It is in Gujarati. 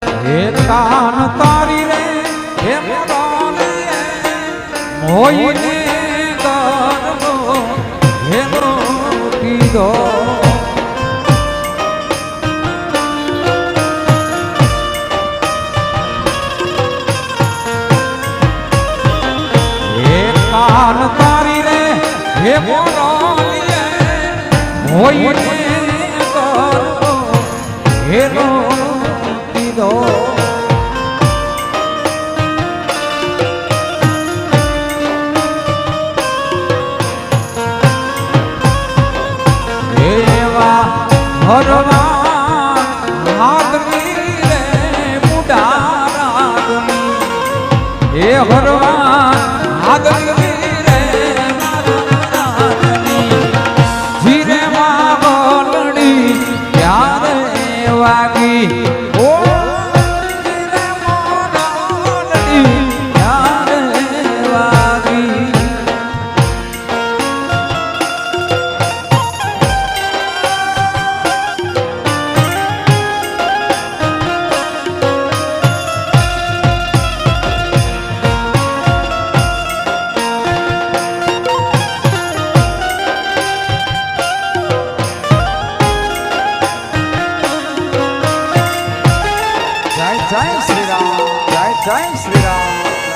હે કાન તારી રે હે મોરાલી મોઈને કરનો હે કીધો હે કાન તારી રે હે મોરાલી મોઈને કરનો હે કીધો હરવા હાથની રે મુડારાની હે હરવા હાથની રે મુડારાની જીરે માં બોલડી ક્યારે વાગી ઓ જીરે બોલડી ક્યારે વાગી જય શ્રી રામ જય શ્રી રામ